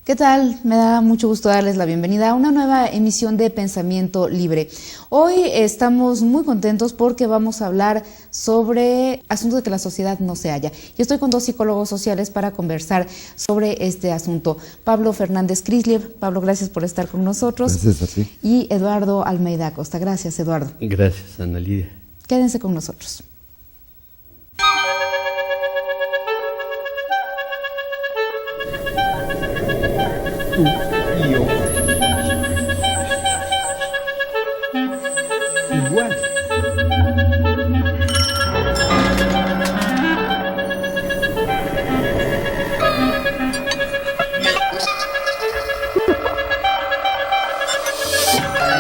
¿Qué tal? Me da mucho gusto darles la bienvenida a una nueva emisión de Pensamiento Libre. Hoy estamos muy contentos porque vamos a hablar sobre asuntos de que la sociedad no se halla. Y estoy con dos psicólogos sociales para conversar sobre este asunto. Pablo Fernández Crisler. Pablo, gracias por estar con nosotros. Gracias a ti. Y Eduardo Almeida Acosta. Gracias, Eduardo. Gracias, Ana Lidia. Quédense con nosotros. Tú y yo. Igual.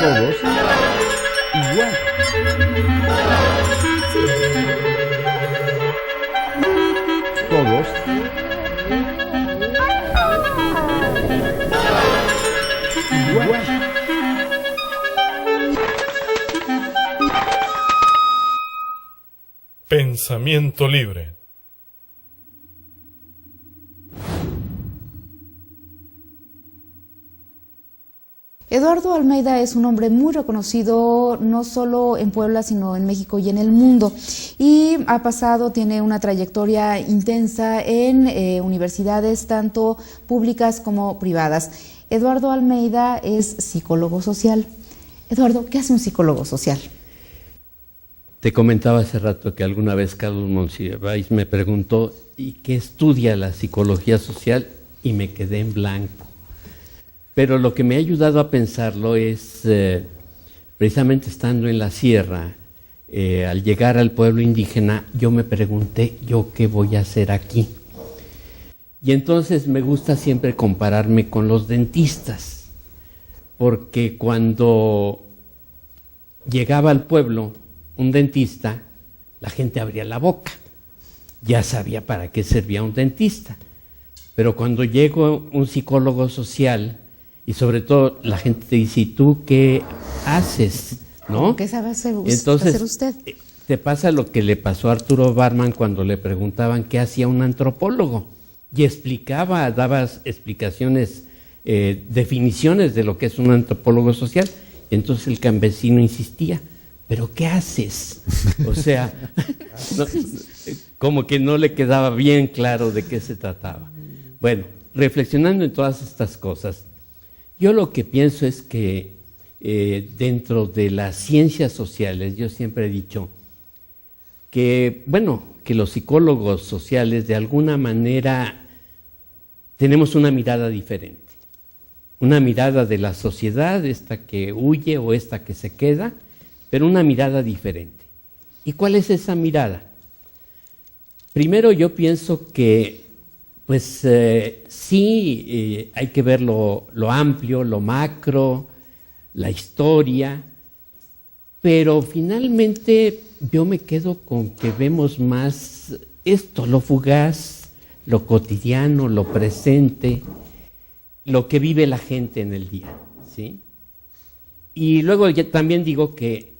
Todos igual. Todos igual. Pensamiento libre. Eduardo Almeida es un hombre muy reconocido no solo en Puebla, sino en México y en el mundo. Y tiene una trayectoria intensa en universidades tanto públicas como privadas. Eduardo Almeida es psicólogo social. Eduardo, ¿qué hace un psicólogo social? Te comentaba hace rato que alguna vez Carlos Monsiváis me preguntó ¿y qué estudia la psicología social? Y me quedé en blanco. Pero lo que me ha ayudado a pensarlo es, precisamente estando en la sierra, al llegar al pueblo indígena, yo me pregunté, ¿yo qué voy a hacer aquí? Y entonces me gusta siempre compararme con los dentistas, porque cuando llegaba al pueblo un dentista, la gente abría la boca, ya sabía para qué servía un dentista. Pero cuando llegó un psicólogo social, y sobre todo la gente te dice, ¿y tú qué haces? ¿No? ¿Qué sabe hacer Entonces, usted? Te pasa lo que le pasó a Arturo Barman cuando le preguntaban qué hacía un antropólogo. Y daba explicaciones, definiciones de lo que es un antropólogo social. Y entonces el campesino insistía, ¿pero qué haces? O sea, como que no le quedaba bien claro de qué se trataba. Bueno, reflexionando en todas estas cosas, yo lo que pienso es que dentro de las ciencias sociales, yo siempre he dicho que, que los psicólogos sociales de alguna manera tenemos una mirada diferente. Una mirada de la sociedad, esta que huye o esta que se queda, pero una mirada diferente. ¿Y cuál es esa mirada? Primero yo pienso que sí, hay que ver lo amplio, lo macro, la historia, pero finalmente yo me quedo con que vemos más esto, lo fugaz, lo cotidiano, lo presente, lo que vive la gente en el día, ¿sí? Y luego yo también digo que,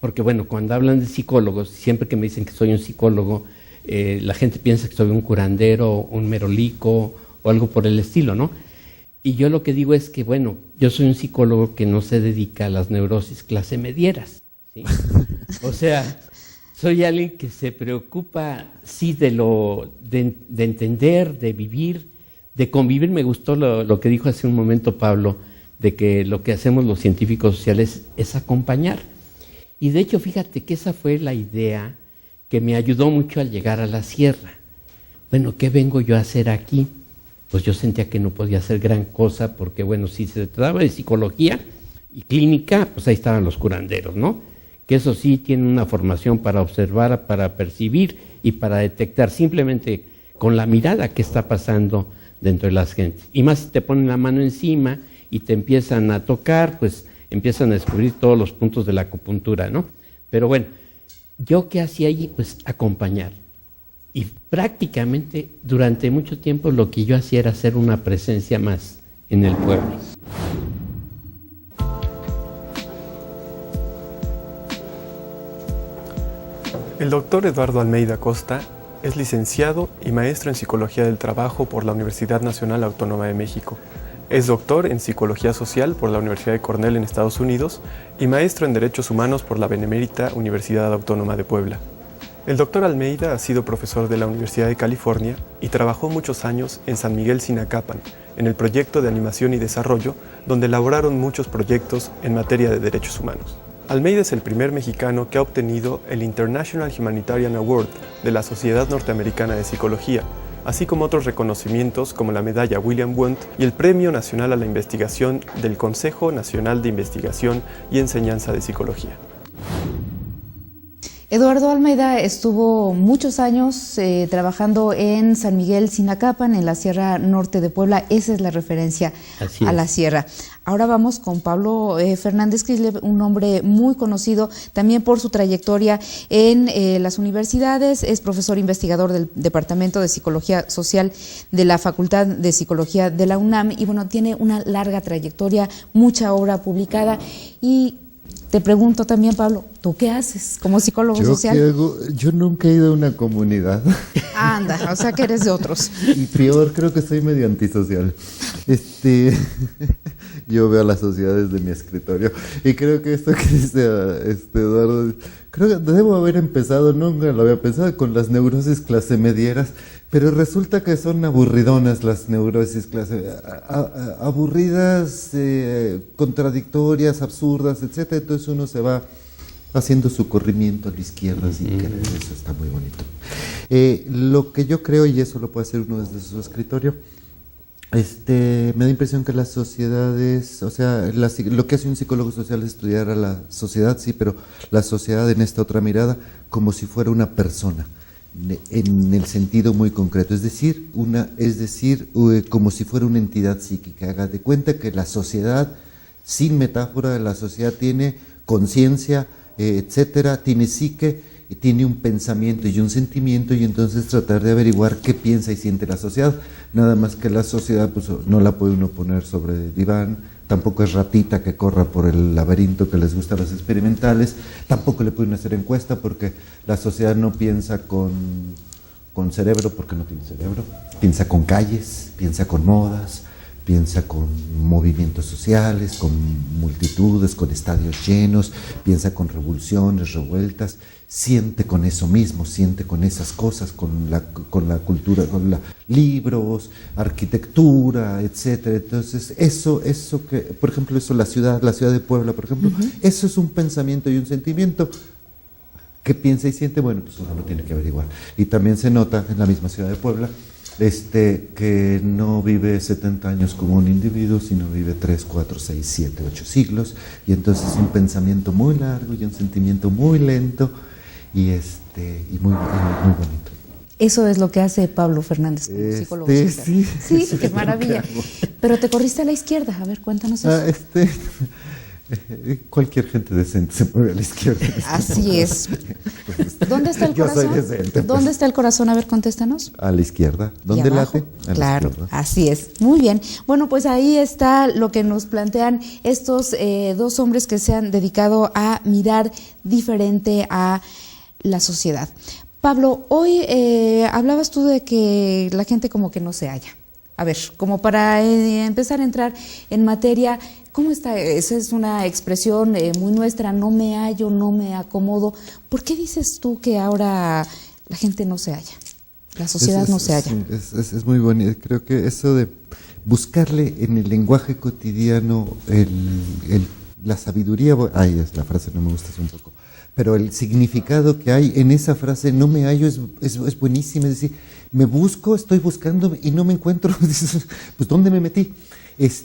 porque cuando hablan de psicólogos, siempre que me dicen que soy un psicólogo, la gente piensa que soy un curandero, un merolico o algo por el estilo, ¿no? Y yo lo que digo es que, yo soy un psicólogo que no se dedica a las neurosis clase medieras, ¿sí? O sea, soy alguien que se preocupa, sí, de entender, de vivir, de convivir. Me gustó lo que dijo hace un momento Pablo, de que lo que hacemos los científicos sociales es acompañar. Y de hecho, fíjate que esa fue la idea que me ayudó mucho al llegar a la sierra. ¿Qué vengo yo a hacer aquí? Pues yo sentía que no podía hacer gran cosa porque, si se trataba de psicología y clínica, pues ahí estaban los curanderos, ¿no? Que eso sí, tienen una formación para observar, para percibir y para detectar simplemente con la mirada qué está pasando dentro de las gentes. Y más si te ponen la mano encima y te empiezan a tocar, pues empiezan a descubrir todos los puntos de la acupuntura, ¿no? Pero ¿yo qué hacía allí? Pues acompañar. Y prácticamente durante mucho tiempo lo que yo hacía era ser una presencia más en el pueblo. El doctor Eduardo Almeida Acosta es licenciado y maestro en Psicología del Trabajo por la Universidad Nacional Autónoma de México. Es doctor en Psicología Social por la Universidad de Cornell en Estados Unidos y maestro en Derechos Humanos por la Benemérita Universidad Autónoma de Puebla. El doctor Almeida ha sido profesor de la Universidad de California y trabajó muchos años en San Miguel Sinacapan, en el proyecto de animación y desarrollo, donde elaboraron muchos proyectos en materia de derechos humanos. Almeida es el primer mexicano que ha obtenido el International Humanitarian Award de la Sociedad Norteamericana de Psicología, así como otros reconocimientos como la medalla William Wundt y el Premio Nacional a la Investigación del Consejo Nacional de Investigación y Enseñanza de Psicología. Eduardo Almeida estuvo muchos años trabajando en San Miguel Sinacapan, en la Sierra Norte de Puebla. Esa es la referencia a la sierra. Ahora vamos con Pablo Fernández Kislev, un hombre muy conocido también por su trayectoria en las universidades. Es profesor investigador del Departamento de Psicología Social de la Facultad de Psicología de la UNAM y bueno, tiene una larga trayectoria, mucha obra publicada. Y te pregunto también, Pablo, ¿tú qué haces como psicólogo social? Yo nunca he ido a una comunidad. Anda, o sea que eres de otros. Y peor, creo que soy medio antisocial. Yo veo a las sociedades de mi escritorio. Y creo que esto que dice Eduardo, creo que debo haber empezado, nunca lo había pensado, con las neurosis clase medieras. Pero resulta que son aburridonas las neurosis clase, aburridas, contradictorias, absurdas, etcétera. Entonces uno se va haciendo su corrimiento a la izquierda, sin querer. Eso está muy bonito. Lo que yo creo, y eso lo puede hacer uno desde su escritorio, me da impresión que las sociedades, o sea, lo que hace un psicólogo social es estudiar a la sociedad, sí, pero la sociedad en esta otra mirada como si fuera una persona, en el sentido muy concreto, es decir, como si fuera una entidad psíquica. Haga de cuenta que la sociedad, sin metáfora, la sociedad tiene conciencia, etcétera, tiene psique, tiene un pensamiento y un sentimiento, y entonces tratar de averiguar qué piensa y siente la sociedad. Nada más que la sociedad pues no la puede uno poner sobre diván, tampoco es ratita que corra por el laberinto que les gusta a los experimentales, tampoco le pueden hacer encuesta porque la sociedad no piensa con cerebro, porque no tiene cerebro, piensa con calles, piensa con modas, piensa con movimientos sociales, con multitudes, con estadios llenos, piensa con revoluciones, revueltas, siente con eso mismo, siente con esas cosas, con la cultura, libros, arquitectura, etcétera. Entonces, eso que, por ejemplo, eso la ciudad de Puebla, por ejemplo, eso es un pensamiento y un sentimiento. ¿Qué piensa y siente? Bueno, pues uno lo tiene que averiguar. Y también se nota en la misma ciudad de Puebla, que no vive 70 años como un individuo, sino vive 3, 4, 6, 7, 8 siglos, y entonces un pensamiento muy largo y un sentimiento muy lento y muy bonito. Eso es lo que hace Pablo Fernández como psicólogo social. Sí, qué maravilla. Pero te corriste a la izquierda, a ver, cuéntanos eso. Cualquier gente decente se mueve a la izquierda. Así es. ¿Dónde está el corazón? Yo soy decente. ¿Dónde está el corazón? A ver, contéstanos. A la izquierda. ¿Dónde late? Claro, así es. Muy bien. Bueno, pues ahí está lo que nos plantean estos dos hombres que se han dedicado a mirar diferente a la sociedad. Pablo, hoy hablabas tú de que la gente como que no se halla. A ver, como para empezar a entrar en materia, ¿cómo está? Esa es una expresión muy nuestra, no me hallo, no me acomodo. ¿Por qué dices tú que ahora la gente no se halla? La sociedad no se halla. Es muy bonito. Creo que eso de buscarle en el lenguaje cotidiano la sabiduría, la frase no me gusta, es un poco, pero el significado que hay en esa frase, no me hallo, es buenísimo. Es decir, me busco, estoy buscando y no me encuentro. Pues ¿dónde me metí?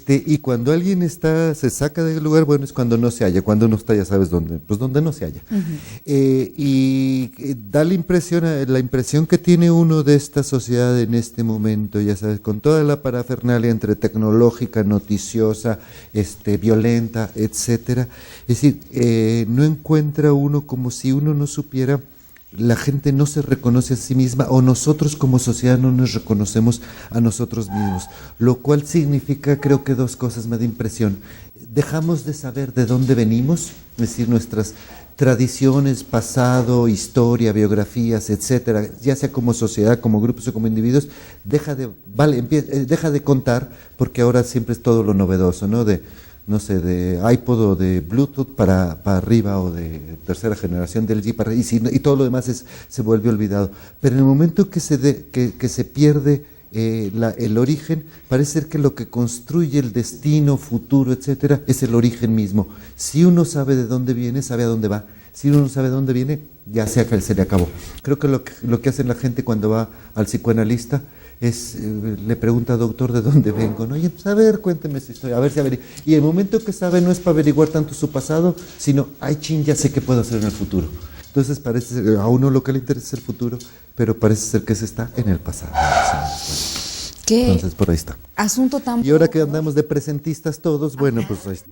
Y cuando alguien se saca del lugar, bueno, es cuando no se halla. Cuando no está, ya sabes dónde, pues donde no se halla. Da la impresión que tiene uno de esta sociedad en este momento, ya sabes, con toda la parafernalia entre tecnológica, noticiosa, violenta, etcétera. Es decir, no encuentra uno, como si uno no supiera. La gente no se reconoce a sí misma, o nosotros como sociedad no nos reconocemos a nosotros mismos, lo cual significa, creo que dos cosas me da impresión. Dejamos de saber de dónde venimos, es decir, nuestras tradiciones, pasado, historia, biografías, etcétera, ya sea como sociedad, como grupos o como individuos, deja de contar, porque ahora siempre es todo lo novedoso, ¿no? No sé, de iPod o de Bluetooth para arriba, o de tercera generación del LG para arriba, y todo lo demás se vuelve olvidado. Pero en el momento que se pierde el origen, parece ser que lo que construye el destino futuro, etcétera, es el origen mismo. Si uno sabe de dónde viene, sabe a dónde va. Si uno no sabe de dónde viene, ya se le acabó. Creo que lo que hace la gente cuando va al psicoanalista es, le pregunta, doctor, ¿de dónde vengo? ¿No? Y pues, a ver, cuénteme esa historia, a ver si averigua. Y el momento que sabe no es para averiguar tanto su pasado, sino, ay, chin, ya sé qué puedo hacer en el futuro. Entonces parece ser, a uno lo que le interesa es el futuro, pero parece ser que se está en el pasado. ¿Qué? Entonces por ahí está. Asunto tan... Y ahora que andamos de presentistas todos, bueno, pues ahí está.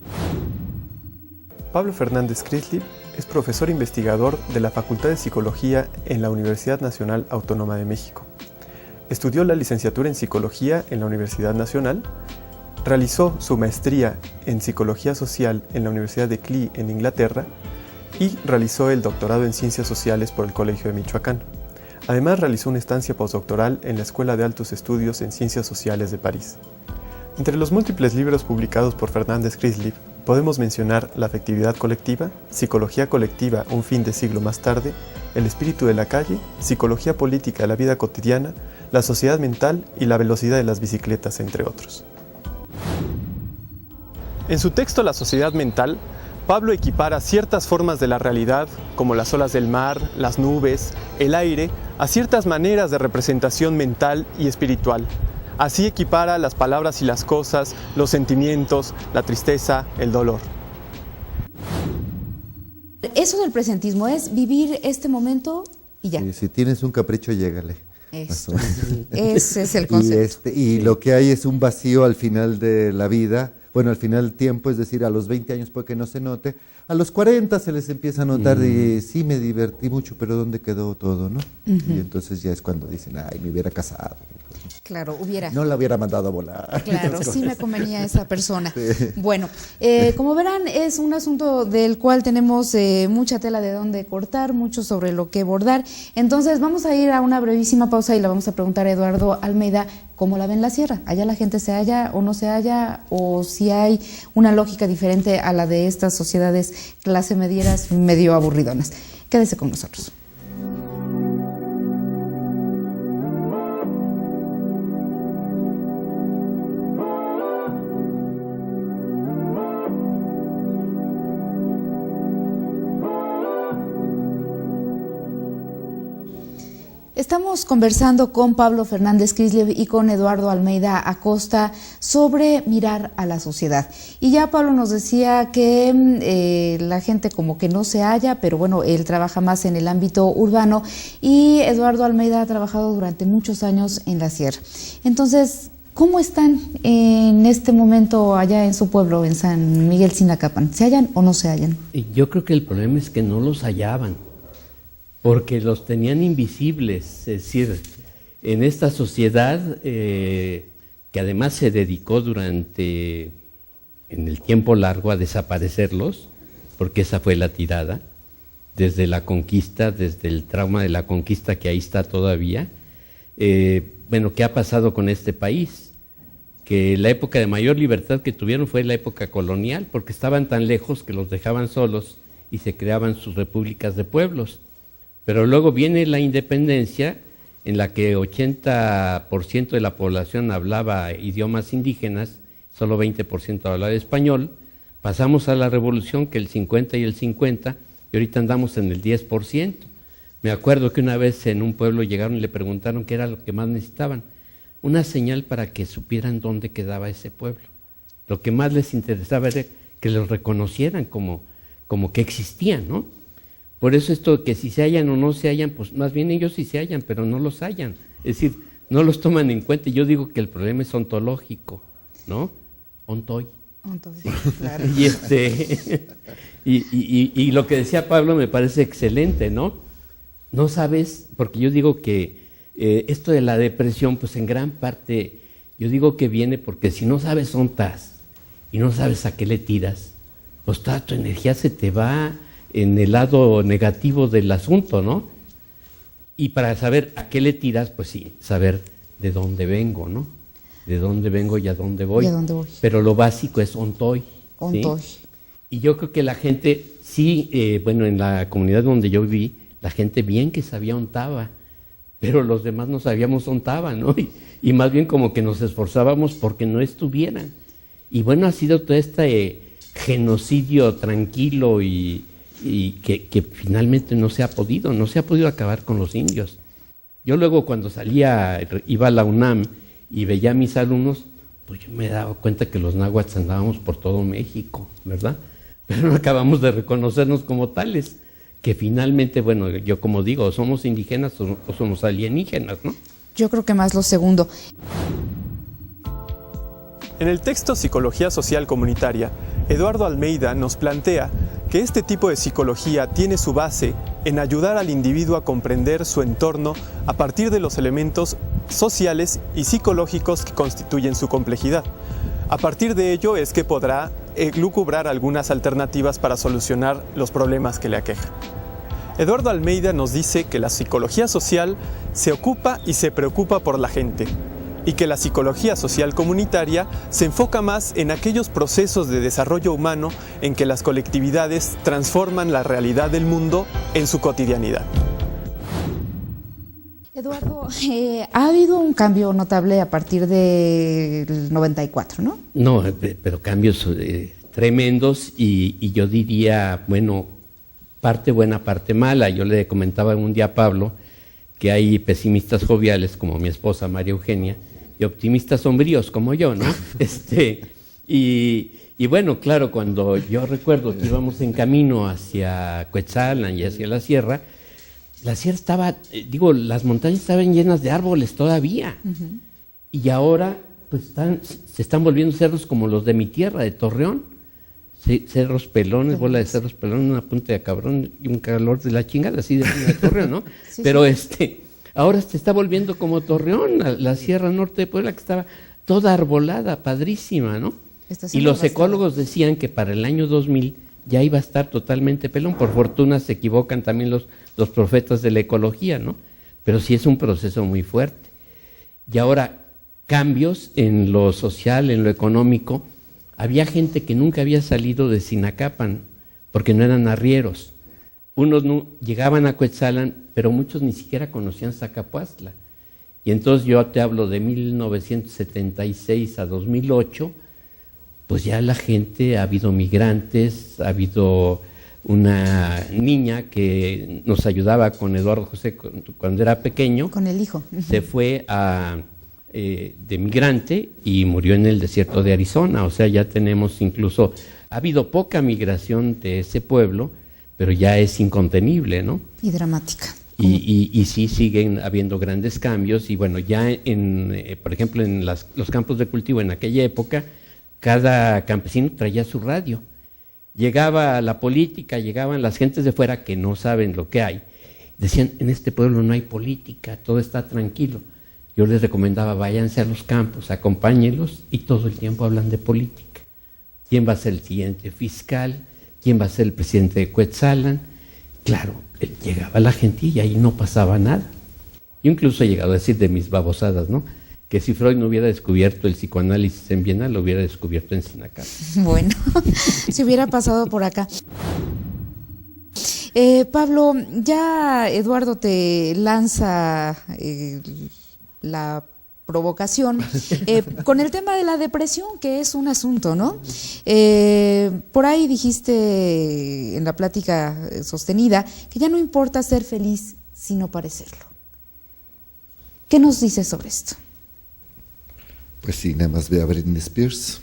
Pablo Fernández Crislip es profesor investigador de la Facultad de Psicología en la Universidad Nacional Autónoma de México. Estudió la licenciatura en Psicología en la Universidad Nacional, realizó su maestría en Psicología Social en la Universidad de Clee en Inglaterra y realizó el doctorado en Ciencias Sociales por el Colegio de Michoacán. Además, realizó una estancia postdoctoral en la Escuela de Altos Estudios en Ciencias Sociales de París. Entre los múltiples libros publicados por Fernández Crislip, podemos mencionar La afectividad colectiva, Psicología colectiva un fin de siglo más tarde, El espíritu de la calle, Psicología política de la vida cotidiana, La sociedad mental y La velocidad de las bicicletas, entre otros. En su texto La sociedad mental, Pablo equipara ciertas formas de la realidad, como las olas del mar, las nubes, el aire, a ciertas maneras de representación mental y espiritual. Así equipara las palabras y las cosas, los sentimientos, la tristeza, el dolor. Eso del presentismo es vivir este momento y ya. Si tienes un capricho, llégale. Eso. Ese es el concepto. Y lo que hay es un vacío al final de la vida, bueno, al final del tiempo, es decir, a los 20 años puede que no se note, a los 40 se les empieza a notar de, sí, me divertí mucho, pero ¿dónde quedó todo, no? Y entonces ya es cuando dicen, ay, me hubiera casado. Claro, hubiera. No la hubiera mandado a volar. Claro, sí me convenía esa persona. Sí. Bueno, como verán, es un asunto del cual tenemos mucha tela de dónde cortar, mucho sobre lo que bordar. Entonces vamos a ir a una brevísima pausa y le vamos a preguntar a Eduardo Almeida cómo la ve en la sierra. ¿Allá la gente se halla o no se halla? ¿O si hay una lógica diferente a la de estas sociedades clase medieras medio aburridonas? Quédese con nosotros. Estamos conversando con Pablo Fernández Crislip y con Eduardo Almeida Acosta sobre mirar a la sociedad. Y ya Pablo nos decía que la gente como que no se halla, pero bueno, él trabaja más en el ámbito urbano y Eduardo Almeida ha trabajado durante muchos años en la sierra. Entonces, ¿cómo están en este momento allá en su pueblo, en San Miguel Sinacapan? ¿Se hallan o no se hallan? Yo creo que el problema es que no los hallaban, porque los tenían invisibles. Es decir, en esta sociedad que además se dedicó en el tiempo largo a desaparecerlos, porque esa fue la tirada, desde la conquista, desde el trauma de la conquista que ahí está todavía. Bueno, ¿qué ha pasado con este país? Que la época de mayor libertad que tuvieron fue la época colonial, porque estaban tan lejos que los dejaban solos y se creaban sus repúblicas de pueblos. Pero luego viene la independencia, en la que 80% de la población hablaba idiomas indígenas, solo 20% hablaba español. Pasamos a la revolución, que el 50 y el 50, y ahorita andamos en el 10%. Me acuerdo que una vez en un pueblo llegaron y le preguntaron qué era lo que más necesitaban. Una señal para que supieran dónde quedaba ese pueblo. Lo que más les interesaba era que los reconocieran como que existían, ¿no? Por eso esto que si se hallan o no se hallan, pues más bien ellos sí se hallan, pero no los hallan. Es decir, no los toman en cuenta. Yo digo que el problema es ontológico, ¿no? Ontoy. Entonces, sí. Claro. Y lo que decía Pablo me parece excelente, ¿no? No sabes, porque yo digo que esto de la depresión, pues en gran parte, yo digo que viene porque si no sabes dónde estás y no sabes a qué le tiras, pues toda tu energía se te va. en el lado negativo del asunto, ¿no? Y para saber a qué le tiras, pues sí, saber de dónde vengo, ¿no? De dónde vengo y a dónde voy. ¿Y a dónde voy? Pero lo básico es ontoy. Ontoy. ¿Sí? Y yo creo que la gente, sí, bueno, en la comunidad donde yo viví, la gente bien que sabía ontaba, pero los demás no sabíamos ontaba, ¿no? Y más bien como que nos esforzábamos porque no estuvieran. Y bueno, ha sido todo este genocidio tranquilo y que finalmente no se ha podido acabar con los indios. Yo luego cuando iba a la UNAM y veía a mis alumnos, pues yo me daba cuenta que los náhuatl andábamos por todo México, ¿verdad? Pero no acabamos de reconocernos como tales, que finalmente, bueno, yo como digo, somos indígenas o somos alienígenas, ¿no? Yo creo que más lo segundo. En el texto Psicología Social Comunitaria, Eduardo Almeida nos plantea que este tipo de psicología tiene su base en ayudar al individuo a comprender su entorno a partir de los elementos sociales y psicológicos que constituyen su complejidad. A partir de ello es que podrá lucubrar algunas alternativas para solucionar los problemas que le aquejan. Eduardo Almeida nos dice que la psicología social se ocupa y se preocupa por la gente, y que la psicología social comunitaria se enfoca más en aquellos procesos de desarrollo humano en que las colectividades transforman la realidad del mundo en su cotidianidad. Eduardo, ha habido un cambio notable a partir del 94, ¿no? No, pero cambios tremendos y yo diría, bueno, parte buena, parte mala. Yo le comentaba un día a Pablo que hay pesimistas joviales como mi esposa María Eugenia y optimistas sombríos como yo, ¿no? Y bueno, claro, cuando yo recuerdo que íbamos en camino hacia Cuetzalan y hacia la sierra estaba, las montañas estaban llenas de árboles todavía. Uh-huh. Y ahora pues se están volviendo cerros como los de mi tierra, de Torreón. Cerros pelones, bola de cerros pelones, una punta de cabrón y un calor de la chingada, así de Torreón, ¿no? Sí, pero ahora se está volviendo como Torreón, la Sierra Norte de Puebla, que estaba toda arbolada, padrísima, ¿no? Y los ecólogos decían que para el año 2000 ya iba a estar totalmente pelón. Por fortuna se equivocan también los profetas de la ecología, ¿no? Pero sí es un proceso muy fuerte. Y ahora, cambios en lo social, en lo económico. Había gente que nunca había salido de Sinacapan, porque no eran arrieros. Unos no, llegaban a Cuetzalan, pero muchos ni siquiera conocían Zacapuastla. Y entonces yo te hablo de 1976 a 2008, pues ya la gente, ha habido migrantes, ha habido una niña que nos ayudaba con Eduardo José cuando era pequeño. Con el hijo. Se fue de migrante y murió en el desierto de Arizona. O sea, ya tenemos incluso, ha habido poca migración de ese pueblo, pero ya es incontenible, ¿no? Y dramática. Y sí siguen habiendo grandes cambios. Y bueno, ya por ejemplo, en los campos de cultivo en aquella época, cada campesino traía su radio. Llegaba la política, llegaban las gentes de fuera que no saben lo que hay. Decían, en este pueblo no hay política, todo está tranquilo. Yo les recomendaba, váyanse a los campos, acompáñenlos, y todo el tiempo hablan de política. ¿Quién va a ser el siguiente fiscal? ¿Quién va a ser el presidente de Cuetzalan? Claro, llegaba la gente y ahí no pasaba nada. Yo incluso he llegado a decir de mis babosadas, ¿no? Que si Freud no hubiera descubierto el psicoanálisis en Viena, lo hubiera descubierto en Sinacapan. Bueno, si hubiera pasado por acá. Pablo, ya Eduardo te lanza la provocación con el tema de la depresión, que es un asunto, ¿no? Por ahí dijiste en la plática sostenida que ya no importa ser feliz, sino parecerlo. ¿Qué nos dices sobre esto? Pues sí, nada más ve a Britney Spears.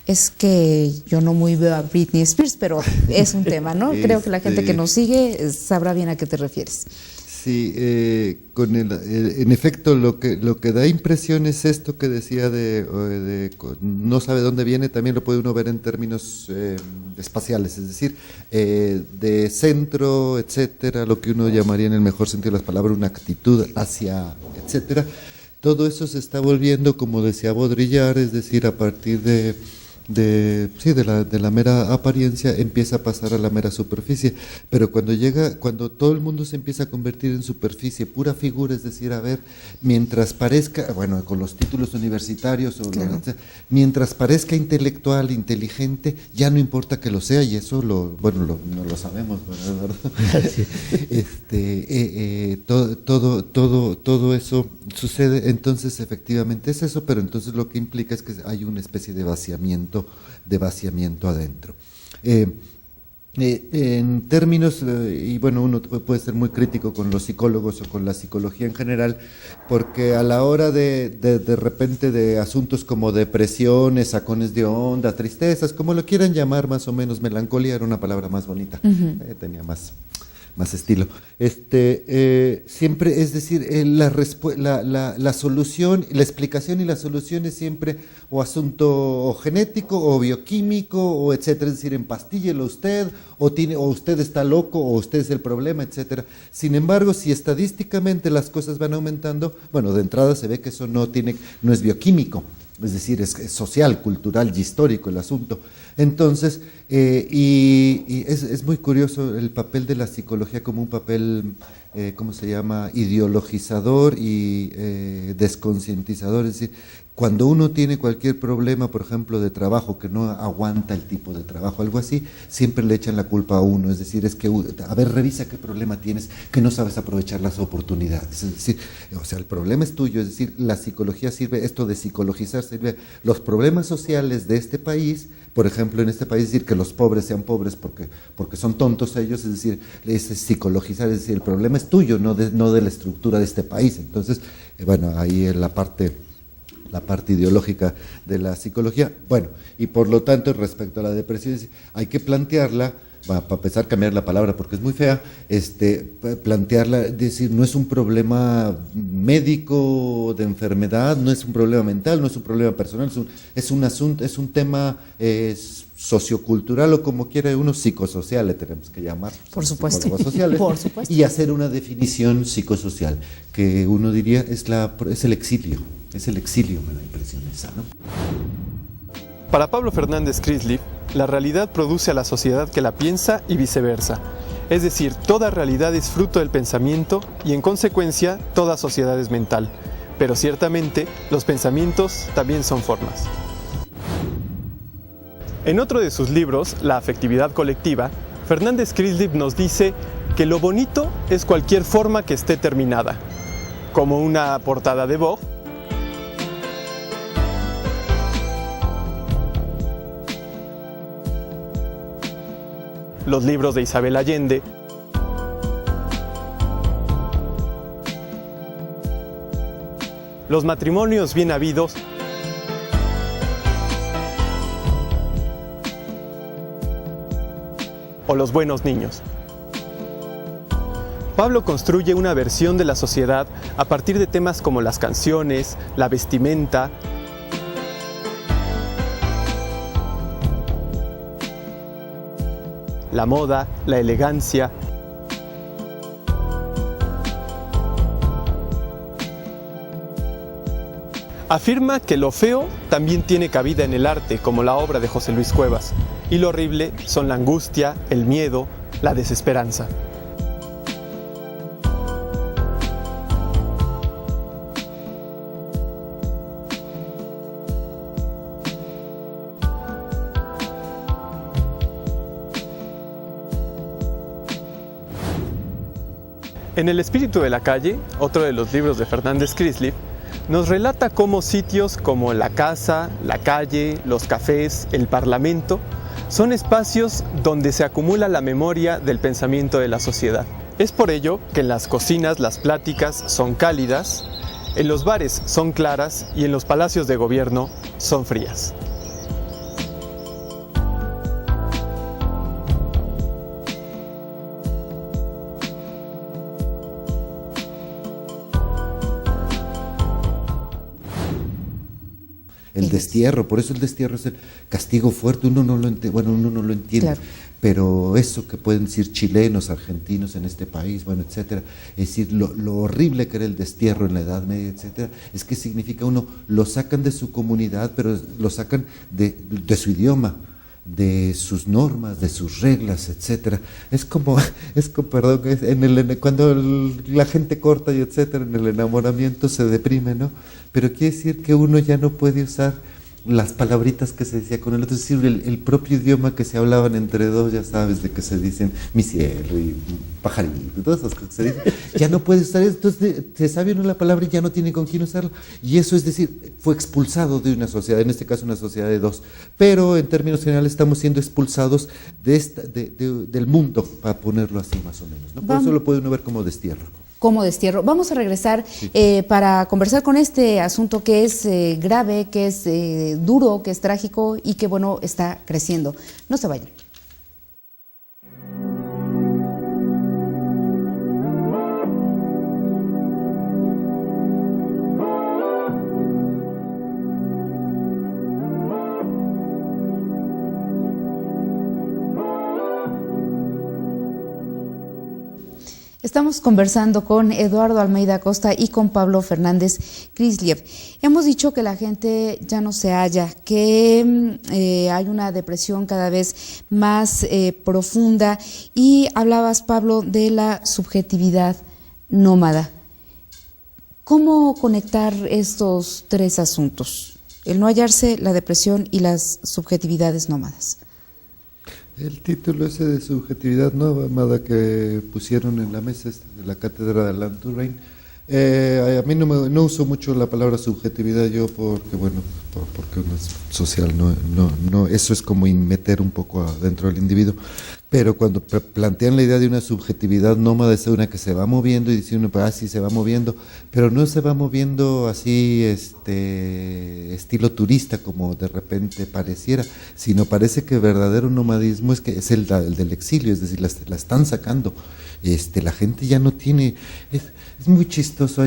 Es que yo no muy veo a Britney Spears, pero es un tema, ¿no? Creo que la gente que nos sigue sabrá bien a qué te refieres. Sí, en efecto lo que da impresión es esto que decía de no sabe dónde viene, también lo puede uno ver en términos espaciales, es decir, de centro, etcétera, lo que uno llamaría en el mejor sentido de las palabras una actitud hacia, etcétera. Todo eso se está volviendo, como decía Baudrillard, es decir, a partir de de la mera apariencia empieza a pasar a la mera superficie, pero cuando todo el mundo se empieza a convertir en superficie, pura figura, es decir, a ver, mientras parezca, bueno, con los títulos universitarios, Claro. mientras parezca intelectual, inteligente, ya no importa que lo sea, y eso no lo sabemos, ¿verdad? Todo eso sucede, entonces efectivamente es eso, pero entonces lo que implica es que hay una especie de vaciamiento adentro. En términos, y bueno, uno puede ser muy crítico con los psicólogos o con la psicología en general, porque a la hora de repente de asuntos como depresiones, sacones de onda, tristezas, como lo quieran llamar, más o menos, melancolía era una palabra más bonita, tenía más estilo. Siempre, es decir, la solución, la explicación y la solución es siempre o asunto o genético o bioquímico o etcétera, es decir, empastíllelo usted o usted está loco o usted es el problema, etcétera. Sin embargo, si estadísticamente las cosas van aumentando, bueno, de entrada se ve que eso no es bioquímico. Es decir, es social, cultural y histórico el asunto. Entonces, y es muy curioso el papel de la psicología como un papel, ¿cómo se llama?, ideologizador y desconcientizador. Es decir, cuando uno tiene cualquier problema, por ejemplo, de trabajo, que no aguanta el tipo de trabajo, algo así, siempre le echan la culpa a uno. Es decir, es que, a ver, revisa qué problema tienes, que no sabes aprovechar las oportunidades. Es decir, o sea, el problema es tuyo. Es decir, la psicología sirve, esto de psicologizar sirve, los problemas sociales de este país, por ejemplo, en este país, decir que los pobres sean pobres porque son tontos ellos, es decir, es psicologizar, es decir, el problema es tuyo, no de la estructura de este país. Entonces, bueno, ahí es la parte ideológica de la psicología. Bueno, y por lo tanto, respecto a la depresión, hay que plantearla, para empezar, cambiar la palabra porque es muy fea, plantearla, decir, no es un problema médico de enfermedad, no es un problema mental, no es un problema personal, es un asunto, es un tema sociocultural o como quiera uno, psicosocial le tenemos que llamar. Por supuesto. Psicólogos sociales, Por supuesto. y hacer una definición psicosocial, que uno diría es el exilio. Es el exilio, me da impresión esa, ¿no? Para Pablo Fernández Crisleaf, la realidad produce a la sociedad que la piensa y viceversa. Es decir, toda realidad es fruto del pensamiento y en consecuencia toda sociedad es mental. Pero ciertamente los pensamientos también son formas. En otro de sus libros, La afectividad colectiva, Fernández Crisleaf nos dice que lo bonito es cualquier forma que esté terminada, como una portada de Vogue, los libros de Isabel Allende, los matrimonios bien habidos, o los buenos niños. Pablo construye una versión de la sociedad a partir de temas como las canciones, la vestimenta, la moda, la elegancia. Afirma que lo feo también tiene cabida en el arte, como la obra de José Luis Cuevas, y lo horrible son la angustia, el miedo, la desesperanza. En El espíritu de la calle, otro de los libros de Fernández Crisleaf, nos relata cómo sitios como la casa, la calle, los cafés, el parlamento, son espacios donde se acumula la memoria del pensamiento de la sociedad. Es por ello que en las cocinas las pláticas son cálidas, en los bares son claras y en los palacios de gobierno son frías. el destierro. Por eso el destierro es el castigo fuerte, uno no lo entiende. Claro. Pero eso que pueden decir chilenos, argentinos en este país, bueno, etcétera, es decir, lo horrible que era el destierro en la Edad Media, etcétera, es que significa uno, lo sacan de su comunidad, pero lo sacan de su idioma, de sus normas, de sus reglas, etcétera. Es como perdón, cuando la gente corta y etcétera, en el enamoramiento se deprime, ¿no? Pero quiere decir que uno ya no puede usar las palabritas que se decía con el otro, es decir, el propio idioma que se hablaban entre dos, ya sabes, de que se dicen mi cielo y pajarito, y todas esas cosas que se dicen, ya no puede usar eso, entonces se sabe uno la palabra y ya no tiene con quién usarla, y eso es decir, fue expulsado de una sociedad, en este caso una sociedad de dos, pero en términos generales estamos siendo expulsados del mundo, para ponerlo así más o menos, ¿no? Por eso lo puede uno ver como destierro. Como destierro. Vamos a regresar para conversar con este asunto que es grave, que es duro, que es trágico y que, bueno, está creciendo. No se vayan. Estamos conversando con Eduardo Almeida Acosta y con Pablo Fernández Krisliev. Hemos dicho que la gente ya no se halla, que hay una depresión cada vez más profunda y hablabas, Pablo, de la subjetividad nómada. ¿Cómo conectar estos tres asuntos? El no hallarse, la depresión y las subjetividades nómadas. El título ese de subjetividad nómada que pusieron en la mesa de la cátedra de Alan Turing, a mí no uso mucho la palabra subjetividad yo porque uno es social, no, eso es como meter un poco dentro del individuo, pero cuando plantean la idea de una subjetividad nómada es una que se va moviendo y dice uno, pues sí se va moviendo, pero no se va moviendo así estilo turista como de repente pareciera, sino parece que el verdadero nomadismo es el del exilio, es decir, la están sacando, la gente ya no tiene, es muy chistoso,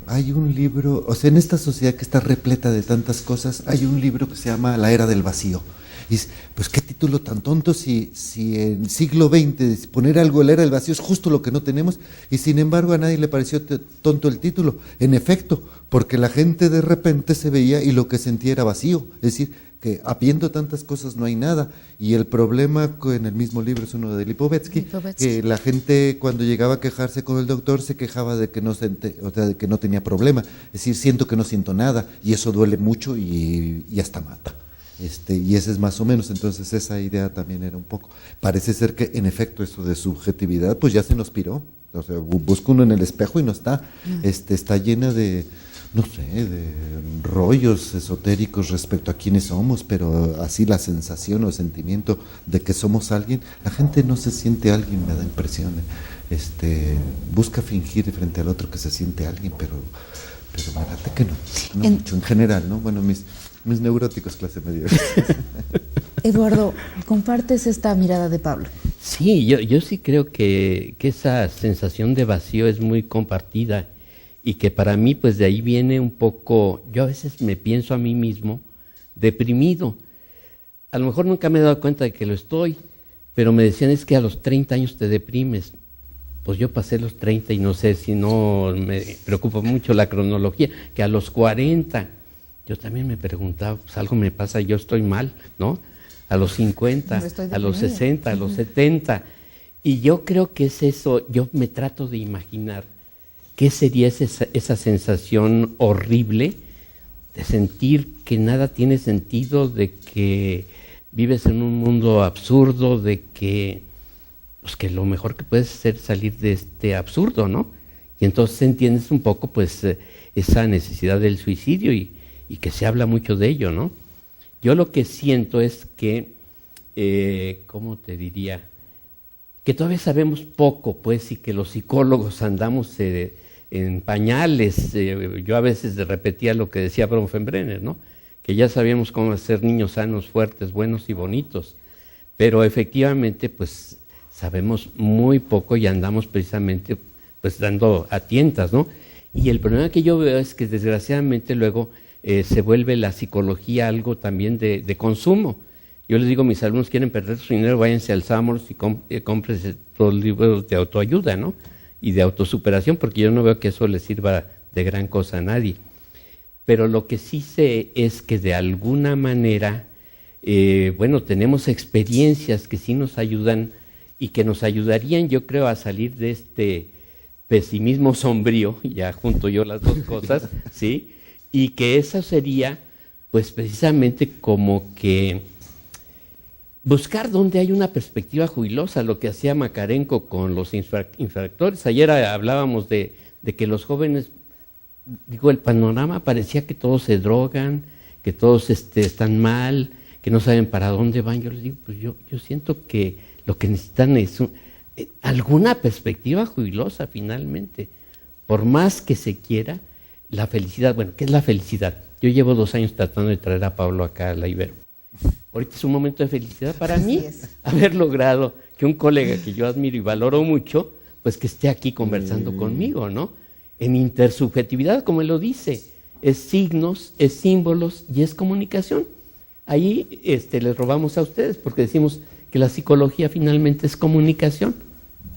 hay un libro, o sea, en esta sociedad que está repleta de tantas cosas, hay un libro que se llama La Era del Vacío. Y pues qué título tan tonto si en siglo XX poner algo en la Era del Vacío es justo lo que no tenemos, y sin embargo a nadie le pareció tonto el título, en efecto, porque la gente de repente se veía y lo que sentía era vacío, es decir, que habiendo tantas cosas no hay nada, y el problema en el mismo libro es uno de Lipovetsky, que la gente cuando llegaba a quejarse con el doctor se quejaba de que de que no tenía problema, es decir, siento que no siento nada, y eso duele mucho y hasta mata. Y ese es más o menos, entonces esa idea también era un poco, parece ser que en efecto eso de subjetividad pues ya se nos piró, o sea, busca uno en el espejo y no está, está llena de, no sé, de rollos esotéricos respecto a quiénes somos, pero así la sensación o sentimiento de que somos alguien, la gente no se siente alguien, me da impresión, busca fingir frente al otro que se siente alguien, pero me parece que no mucho en general, ¿no? Bueno, mis neuróticos clase media. Eduardo, ¿compartes esta mirada de Pablo? Sí, yo sí creo que esa sensación de vacío es muy compartida y que para mí pues de ahí viene un poco, yo a veces me pienso a mí mismo deprimido. A lo mejor nunca me he dado cuenta de que lo estoy, pero me decían es que a los 30 años te deprimes. Pues yo pasé los 30 y no sé si no me preocupa mucho la cronología, que a los 40... Yo también me preguntaba, pues algo me pasa, yo estoy mal, ¿no? A los 50, a los 60, a los 70. Y yo creo que es eso, yo me trato de imaginar qué sería esa sensación horrible de sentir que nada tiene sentido, de que vives en un mundo absurdo, de que, pues, que lo mejor que puedes hacer es salir de este absurdo, ¿no? Y entonces entiendes un poco pues esa necesidad del suicidio y que se habla mucho de ello, ¿no? Yo lo que siento es que, ¿cómo te diría? Que todavía sabemos poco, pues, y que los psicólogos andamos en pañales. Yo a veces repetía lo que decía Bronfenbrenner, ¿no? Que ya sabíamos cómo hacer niños sanos, fuertes, buenos y bonitos, pero efectivamente, pues, sabemos muy poco y andamos precisamente, pues, dando a tientas, ¿no? Y el problema que yo veo es que desgraciadamente luego se vuelve la psicología algo también de consumo. Yo les digo a mis alumnos, quieren perder su dinero, váyanse al Samos y cómprense todos los libros de autoayuda, ¿no? Y de autosuperación, porque yo no veo que eso les sirva de gran cosa a nadie. Pero lo que sí sé es que de alguna manera, bueno, tenemos experiencias que sí nos ayudan y que nos ayudarían, yo creo, a salir de este pesimismo sombrío, ya junto yo las dos cosas, ¿sí? Y que eso sería, pues precisamente como que buscar donde hay una perspectiva jubilosa, lo que hacía Makarenko con los infractores. Ayer hablábamos de que los jóvenes, digo, el panorama parecía que todos se drogan, que todos están mal, que no saben para dónde van. Yo les digo, pues yo siento que lo que necesitan es alguna perspectiva jubilosa finalmente. Por más que se quiera, la felicidad, bueno, ¿qué es la felicidad? Yo llevo 2 años tratando de traer a Pablo acá a la Ibero. Ahorita es un momento de felicidad para mí, haber logrado que un colega que yo admiro y valoro mucho, pues que esté aquí conversando conmigo, ¿no? En intersubjetividad, como él lo dice, es signos, es símbolos y es comunicación. Ahí les robamos a ustedes porque decimos que la psicología finalmente es comunicación.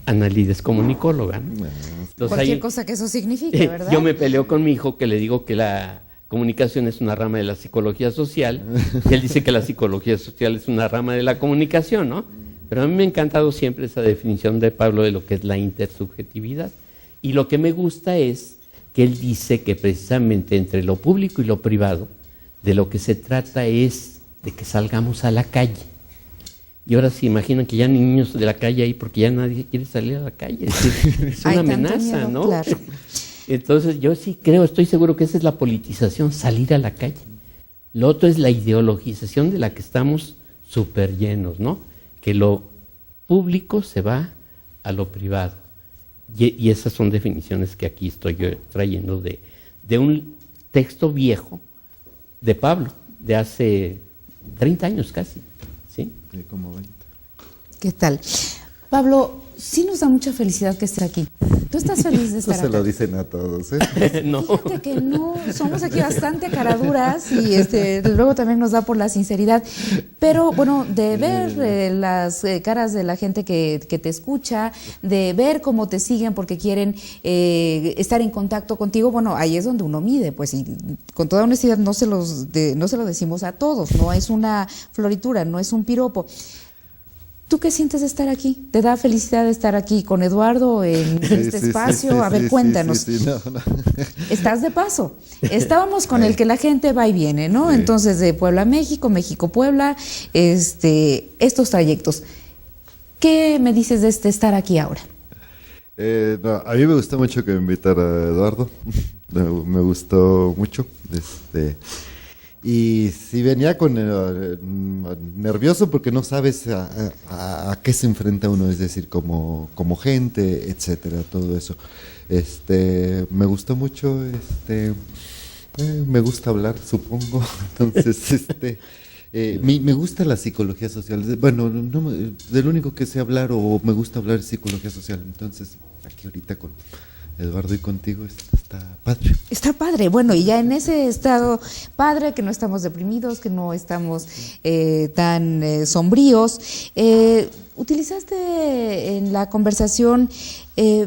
Annalida es comunicóloga, ¿no? Entonces, cualquier cosa que eso signifique, ¿verdad? Yo me peleo con mi hijo que le digo que la comunicación es una rama de la psicología social, y él dice que la psicología social es una rama de la comunicación, ¿no? Pero a mí me ha encantado siempre esa definición de Pablo de lo que es la intersubjetividad. Y lo que me gusta es que él dice que precisamente entre lo público y lo privado, de lo que se trata es de que salgamos a la calle. Y ahora se imaginan que ya ni niños de la calle hay porque ya nadie quiere salir a la calle. Es una amenaza, miedo, ¿no? Claro. Entonces yo sí creo, estoy seguro que esa es la politización, salir a la calle. Lo otro es la ideologización de la que estamos súper llenos, ¿no? Que lo público se va a lo privado. Y esas son definiciones que aquí estoy yo trayendo de un texto viejo de Pablo, de hace 30 años casi, ¿sí? Sí, como 20. ¿Qué tal? Pablo, sí nos da mucha felicidad que estés aquí. ¿Tú estás feliz de estar Eso acá? se lo dicen a todos, ¿eh? No. Fíjate que no, somos aquí bastante caraduras y luego también nos da por la sinceridad. Pero bueno, de ver las caras de la gente que te escucha, de ver cómo te siguen porque quieren estar en contacto contigo, bueno, ahí es donde uno mide, pues, y con toda honestidad no se lo decimos a todos, no es una floritura, no es un piropo. ¿Tú qué sientes de estar aquí? ¿Te da felicidad de estar aquí con Eduardo en este espacio? Sí, a ver, cuéntanos. Sí, no. Estás de paso. Estábamos con el que la gente va y viene, ¿no? Sí. Entonces, de Puebla a México, México-Puebla, estos trayectos. ¿Qué me dices de estar aquí ahora? A mí me gustó mucho que me invitara Eduardo. Me gustó mucho. Y si venía con nervioso porque no sabes a qué se enfrenta uno, es decir, como gente, etcétera, todo eso. Me gustó mucho, me gusta hablar, supongo. Entonces, me gusta la psicología social. Bueno, del único que sé hablar o me gusta hablar es psicología social. Entonces, aquí ahorita con Eduardo y contigo está padre. Está padre, bueno, y ya en ese estado padre, que no estamos deprimidos, que no estamos tan sombríos, utilizaste en la conversación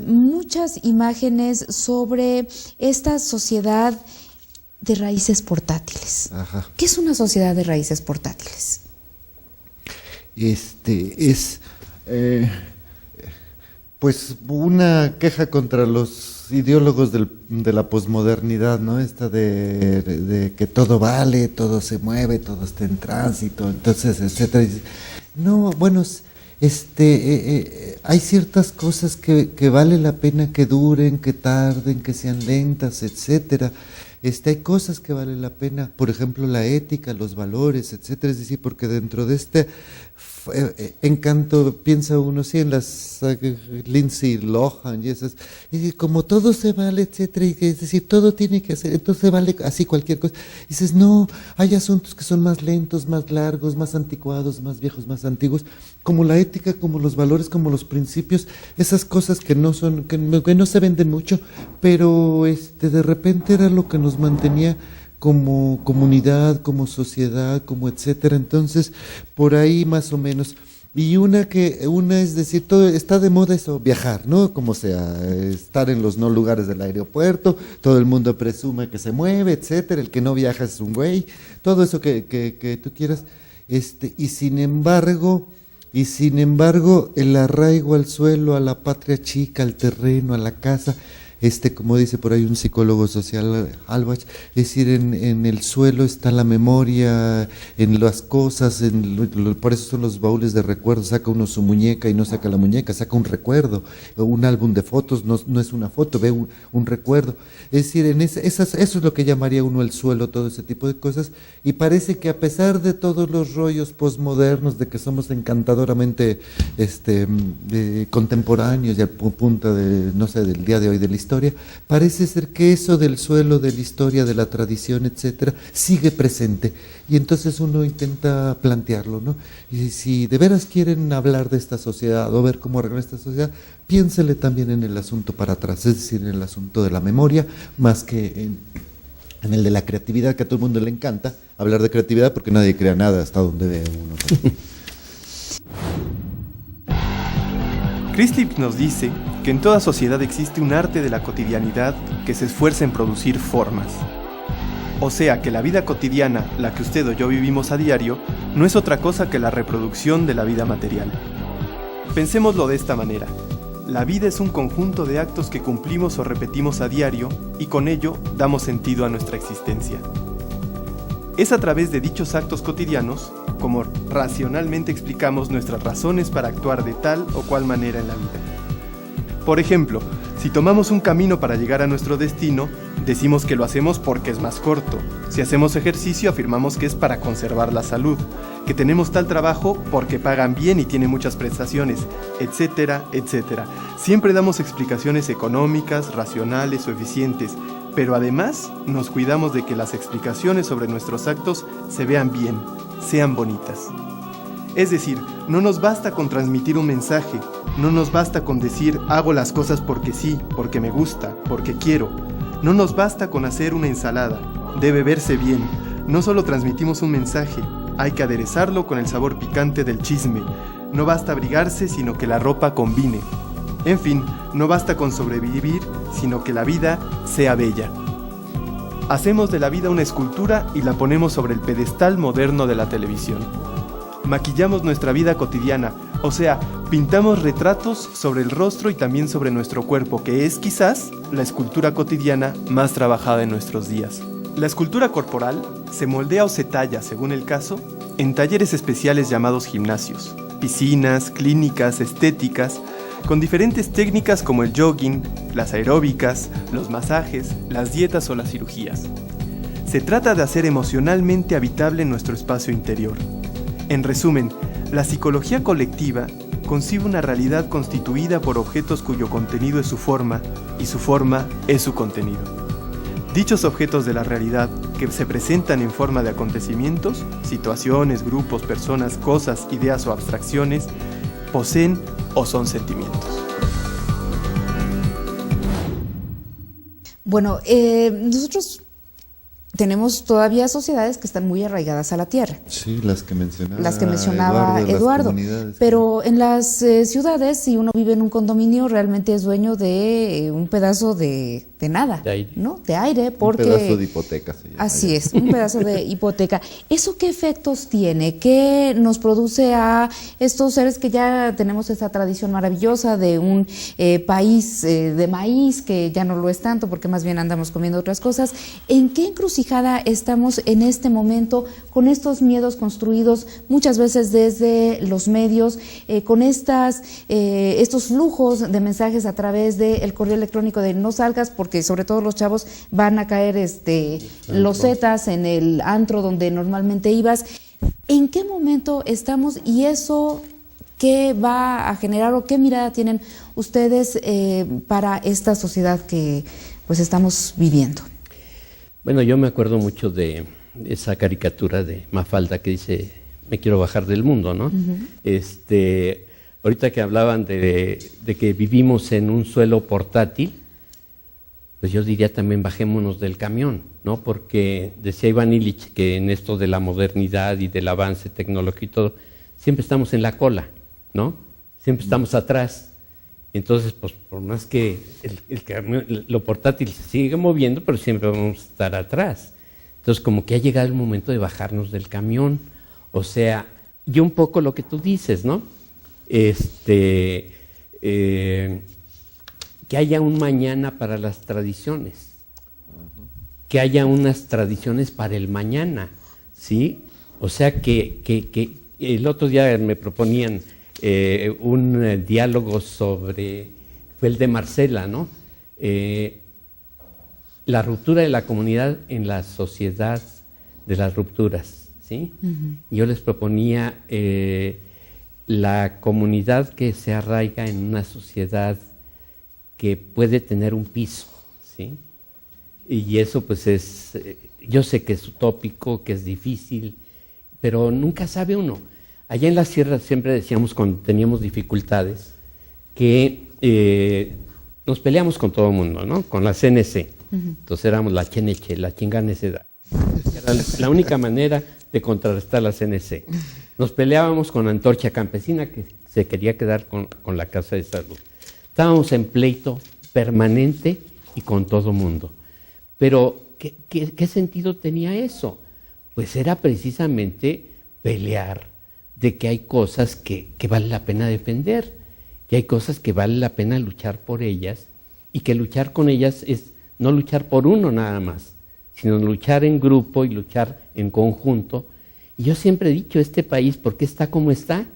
muchas imágenes sobre esta sociedad de raíces portátiles. Ajá. ¿Qué es una sociedad de raíces portátiles? Pues una queja contra los ideólogos de la posmodernidad, ¿no? De que todo vale, todo se mueve, todo está en tránsito, entonces, etcétera. No, bueno, hay ciertas cosas que vale la pena que duren, que tarden, que sean lentas, etcétera. Hay cosas que vale la pena, por ejemplo, la ética, los valores, etcétera. Es decir, porque dentro de este encanto piensa uno sí en las Lindsay Lohan y esas, y como todo se vale, etcétera, y es decir, todo tiene que hacer, entonces vale así cualquier cosa. Y dices, no, hay asuntos que son más lentos, más largos, más anticuados, más viejos, más antiguos, como la ética, como los valores, como los principios, esas cosas que no se venden mucho, pero de repente era lo que nos mantenía como comunidad, como sociedad, como etcétera. Entonces, por ahí más o menos. Y una es decir, todo está de moda eso, viajar, ¿no? Como sea, estar en los no lugares del aeropuerto, todo el mundo presume que se mueve, etcétera, el que no viaja es un güey, todo eso que tú quieras, y sin embargo, el arraigo al suelo, a la patria chica, al terreno, a la casa, como dice por ahí un psicólogo social, Albach, es decir, en el suelo está la memoria, en las cosas, por eso son los baúles de recuerdos, saca uno su muñeca y no saca la muñeca, saca un recuerdo, un álbum de fotos, no es una foto, ve un recuerdo, es decir, eso es lo que llamaría uno el suelo, todo ese tipo de cosas, y parece que a pesar de todos los rollos posmodernos, de que somos encantadoramente contemporáneos y al punto de, no sé, del día de hoy de la historia, parece ser que eso del suelo, de la historia, de la tradición, etcétera, sigue presente. Y entonces uno intenta plantearlo, ¿no? Y si de veras quieren hablar de esta sociedad o ver cómo arreglar esta sociedad, piénsele también en el asunto para atrás, es decir, en el asunto de la memoria, más que en el de la creatividad, que a todo el mundo le encanta hablar de creatividad porque nadie crea nada hasta donde ve uno. Christie nos dice que en toda sociedad existe un arte de la cotidianidad que se esfuerza en producir formas. O sea que la vida cotidiana, la que usted o yo vivimos a diario, no es otra cosa que la reproducción de la vida material. Pensémoslo de esta manera. La vida es un conjunto de actos que cumplimos o repetimos a diario y con ello damos sentido a nuestra existencia. Es a través de dichos actos cotidianos como racionalmente explicamos nuestras razones para actuar de tal o cual manera en la vida. Por ejemplo, si tomamos un camino para llegar a nuestro destino, decimos que lo hacemos porque es más corto. Si hacemos ejercicio, afirmamos que es para conservar la salud, que tenemos tal trabajo porque pagan bien y tiene muchas prestaciones, etcétera, etcétera. Siempre damos explicaciones económicas, racionales o eficientes, pero además nos cuidamos de que las explicaciones sobre nuestros actos se vean bien, sean bonitas. Es decir, no nos basta con transmitir un mensaje, no nos basta con decir hago las cosas porque sí, porque me gusta, porque quiero. No nos basta con hacer una ensalada, debe verse bien. No solo transmitimos un mensaje, hay que aderezarlo con el sabor picante del chisme. No basta abrigarse, sino que la ropa combine. En fin, no basta con sobrevivir, sino que la vida sea bella. Hacemos de la vida una escultura y la ponemos sobre el pedestal moderno de la televisión. Maquillamos nuestra vida cotidiana, o sea, pintamos retratos sobre el rostro y también sobre nuestro cuerpo, que es quizás la escultura cotidiana más trabajada en nuestros días. La escultura corporal se moldea o se talla, según el caso, en talleres especiales llamados gimnasios, piscinas, clínicas, estéticas, con diferentes técnicas como el jogging, las aeróbicas, los masajes, las dietas o las cirugías. Se trata de hacer emocionalmente habitable nuestro espacio interior. En resumen, la psicología colectiva concibe una realidad constituida por objetos cuyo contenido es su forma y su forma es su contenido. Dichos objetos de la realidad, que se presentan en forma de acontecimientos, situaciones, grupos, personas, cosas, ideas o abstracciones, poseen o son sentimientos. Bueno, nosotros tenemos todavía sociedades que están muy arraigadas a la tierra. Sí, las que mencionaba Eduardo. Pero en las ciudades, si uno vive en un condominio, realmente es dueño de un pedazo de nada, de aire. ¿no? De aire, porque... Un pedazo de hipoteca. Así es, un pedazo de hipoteca. ¿Eso qué efectos tiene? ¿Qué nos produce a estos seres que ya tenemos esa tradición maravillosa de un país de maíz, que ya no lo es tanto porque más bien andamos comiendo otras cosas? ¿En qué encrucijada estamos en este momento con estos miedos construidos muchas veces desde los medios, con estos flujos de mensajes a través del correo electrónico de no salgas porque sobre todo los chavos van a caer losetas en el antro donde normalmente ibas? ¿En qué momento estamos y eso qué va a generar o qué mirada tienen ustedes para esta sociedad que pues estamos viviendo? Bueno, yo me acuerdo mucho de esa caricatura de Mafalda que dice, me quiero bajar del mundo, ¿no? Uh-huh. Ahorita que hablaban de que vivimos en un suelo portátil, pues yo diría también bajémonos del camión, ¿no? Porque decía Iván Illich que en esto de la modernidad y del avance tecnológico y todo, siempre estamos en la cola, ¿no? Siempre estamos atrás. Entonces, pues por más que el camión, lo portátil se sigue moviendo, pero siempre vamos a estar atrás. Entonces, como que ha llegado el momento de bajarnos del camión. O sea, y un poco lo que tú dices, ¿no? Que haya un mañana para las tradiciones, que haya unas tradiciones para el mañana, ¿sí? O sea, que el otro día me proponían un diálogo sobre, fue el de Marcela, ¿no? La ruptura de la comunidad en la sociedad de las rupturas, ¿sí? Yo les proponía la comunidad que se arraiga en una sociedad que puede tener un piso, ¿sí? Y eso pues es, yo sé que es utópico, que es difícil, pero nunca sabe uno. Allá en la sierra siempre decíamos cuando teníamos dificultades que nos peleamos con todo el mundo, ¿no? Con la CNC. Entonces éramos la cheneche, la chinganecedad. Era la única manera de contrarrestar la CNC. Nos peleábamos con Antorcha Campesina, que se quería quedar con la Casa de Salud. Estábamos en pleito permanente y con todo mundo. Pero, ¿qué sentido tenía eso? Pues era precisamente pelear de que hay cosas que vale la pena defender, que hay cosas que vale la pena luchar por ellas, y que luchar con ellas es no luchar por uno nada más, sino luchar en grupo y luchar en conjunto. Y yo siempre he dicho, este país, ¿por qué está como está?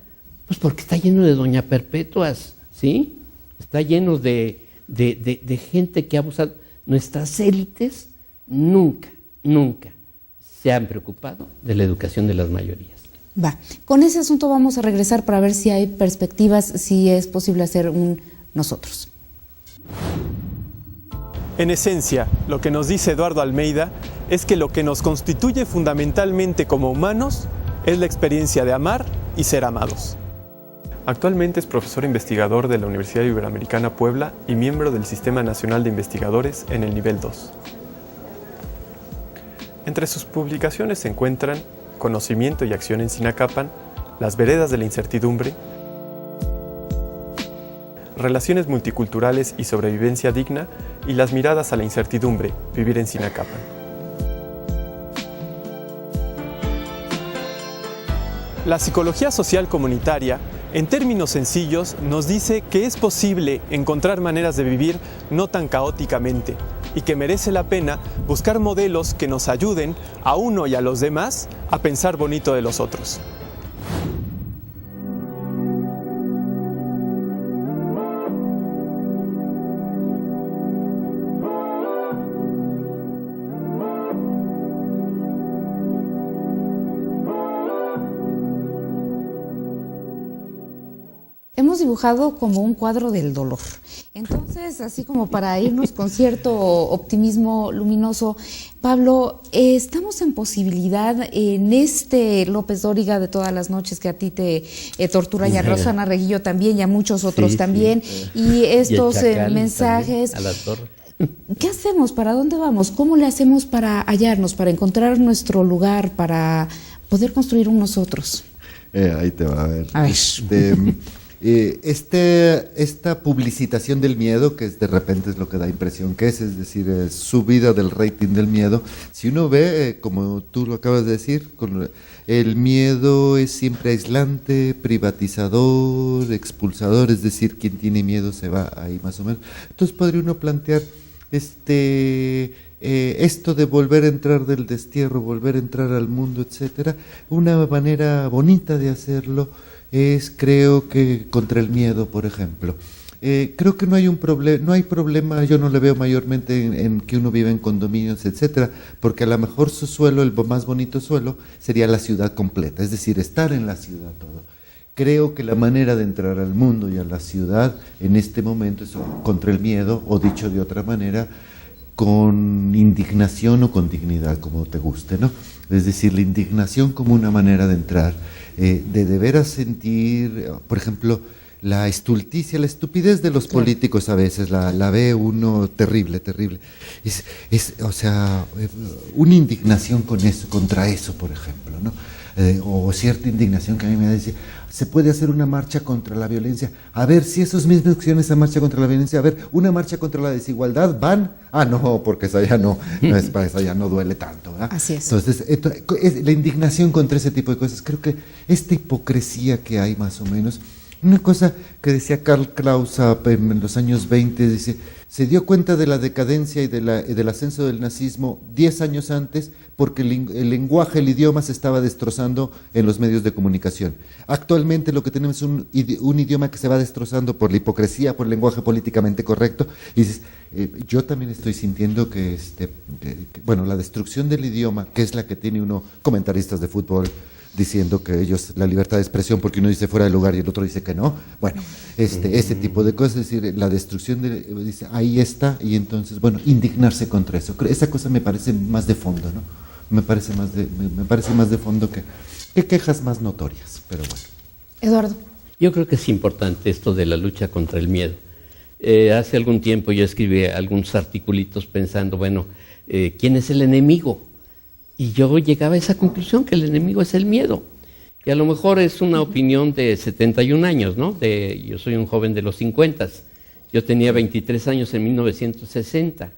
Pues porque está lleno de doña perpetuas, ¿sí? Está lleno de gente que ha abusado. Nuestras élites nunca se han preocupado de la educación de las mayorías. Va, con ese asunto vamos a regresar para ver si hay perspectivas, si es posible hacer un nosotros. En esencia, lo que nos dice Eduardo Almeida es que lo que nos constituye fundamentalmente como humanos es la experiencia de amar y ser amados. Actualmente es profesor investigador de la Universidad Iberoamericana Puebla y miembro del Sistema Nacional de Investigadores en el nivel 2. Entre sus publicaciones se encuentran Conocimiento y acción en Sinacapan, Las veredas de la incertidumbre, Relaciones multiculturales y sobrevivencia digna y Las miradas a la incertidumbre, vivir en Sinacapan. La psicología social comunitaria, en términos sencillos, nos dice que es posible encontrar maneras de vivir no tan caóticamente y que merece la pena buscar modelos que nos ayuden a uno y a los demás a pensar bonito de los otros. Hemos dibujado como un cuadro del dolor. Entonces, así como para irnos con cierto optimismo luminoso, Pablo, ¿estamos en posibilidad en este López Dóriga de todas las noches que a ti te tortura y a Rosana Reguillo también y a muchos otros también, y estos mensajes? También, a la torre. ¿Qué hacemos? ¿Para dónde vamos? ¿Cómo le hacemos para hallarnos, para encontrar nuestro lugar, para poder construir un nosotros? Ahí te va a ver. A ver. Esta publicitación del miedo, que de repente es lo que da impresión que es decir, subida del rating del miedo. Si uno ve, como tú lo acabas de decir, el miedo es siempre aislante, privatizador, expulsador, es decir, quien tiene miedo se va ahí más o menos. Entonces podría uno plantear esto de volver a entrar del destierro, volver a entrar al mundo, etcétera. Una manera bonita de hacerlo es, creo que, contra el miedo, por ejemplo. Creo que no hay problema, yo no le veo mayormente en que uno vive en condominios, etcétera, porque a lo mejor su suelo, el más bonito suelo, sería la ciudad completa, es decir, estar en la ciudad todo. Creo que la manera de entrar al mundo y a la ciudad en este momento es contra el miedo, o dicho de otra manera, con indignación o con dignidad, como te guste, ¿no? Es decir, la indignación como una manera de entrar, de veras sentir, por ejemplo, la estulticia, la estupidez de los políticos a veces, la ve uno terrible, terrible. O sea, una indignación con eso, contra eso, por ejemplo, ¿no? O cierta indignación que a mí me dice, se puede hacer una marcha contra la violencia. A ver, si esos mismos que hicieron esa marcha contra la violencia, a ver, una marcha contra la desigualdad, ¿van? Ah, no, porque esa ya no es para esa ya no duele tanto, ¿verdad? Así es. Entonces, la indignación contra ese tipo de cosas, creo que esta hipocresía que hay más o menos, una cosa que decía Karl Kraus en los años 20, dice, se dio cuenta de la decadencia y del ascenso del nazismo 10 años antes porque el lenguaje, el idioma se estaba destrozando en los medios de comunicación. Actualmente lo que tenemos es un idioma que se va destrozando por la hipocresía, por el lenguaje políticamente correcto. Y dices, yo también estoy sintiendo que, bueno, la destrucción del idioma, que es la que tiene uno, comentaristas de fútbol, diciendo que ellos, la libertad de expresión, porque uno dice fuera de lugar y el otro dice que no. Bueno, ese tipo de cosas, es decir, la destrucción dice, ahí está, y entonces, bueno, indignarse contra eso. Esa cosa me parece más de fondo, ¿no? Me parece más de fondo que quejas más notorias, pero bueno. Eduardo. Yo creo que es importante esto de la lucha contra el miedo. Hace algún tiempo yo escribí algunos articulitos pensando, bueno, ¿quién es el enemigo? Y yo llegaba a esa conclusión, que el enemigo es el miedo. Que a lo mejor es una opinión de 71 años, ¿no? Yo soy un joven de los 50. Yo tenía 23 años en 1960.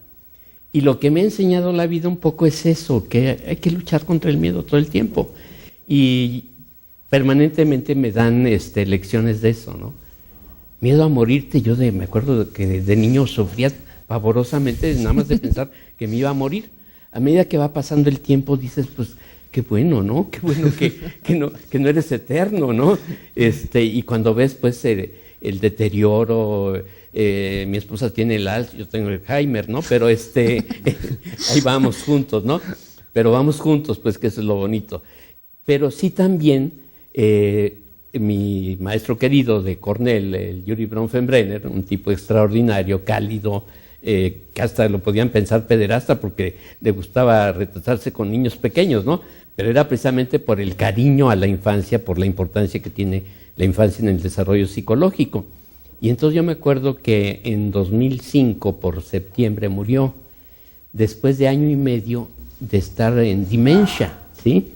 Y lo que me ha enseñado la vida un poco es eso, que hay que luchar contra el miedo todo el tiempo. Y permanentemente me dan lecciones de eso, ¿no? Miedo a morirte. Yo me acuerdo que de niño sufría pavorosamente nada más de pensar que me iba a morir. A medida que va pasando el tiempo dices, pues, qué bueno, ¿no? Qué bueno que no eres eterno, ¿no? Y cuando ves, pues, el deterioro, mi esposa tiene el Alzheimer, yo tengo el Alzheimer, ¿no? Pero ahí vamos juntos, ¿no? Pero vamos juntos, pues, que eso es lo bonito. Pero sí también, mi maestro querido de Cornell, el Yuri Bronfenbrenner, un tipo extraordinario, cálido, que hasta lo podían pensar pederasta porque le gustaba retratarse con niños pequeños, ¿no? Pero era precisamente por el cariño a la infancia, por la importancia que tiene la infancia en el desarrollo psicológico. Y entonces yo me acuerdo que en 2005, por septiembre, murió, después de año y medio de estar en demencia, ¿sí?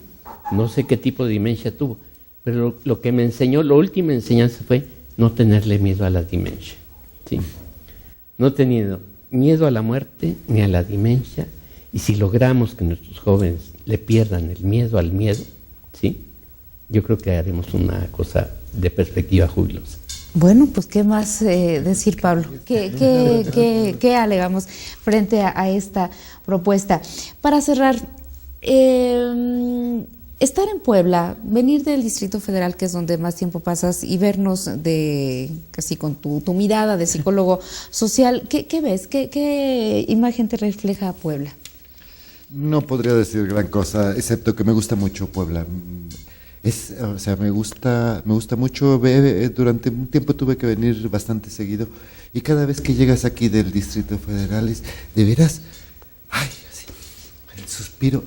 No sé qué tipo de demencia tuvo, pero lo que me enseñó, la última enseñanza fue no tenerle miedo a la demencia, ¿sí? No teniendo miedo a la muerte ni a la demencia, y si logramos que nuestros jóvenes le pierdan el miedo al miedo, ¿sí? Yo creo que haremos una cosa de perspectiva jubilosa. Bueno, pues qué más decir, Pablo, qué alegamos frente a esta propuesta. Para cerrar, estar en Puebla, venir del Distrito Federal, que es donde más tiempo pasas, y vernos casi con tu mirada de psicólogo social, ¿qué ves? ¿Qué imagen te refleja Puebla? No podría decir gran cosa, excepto que me gusta mucho Puebla. O sea, me gusta mucho. Durante un tiempo tuve que venir bastante seguido, y cada vez que llegas aquí del Distrito Federal es de veras, ay, así, el suspiro.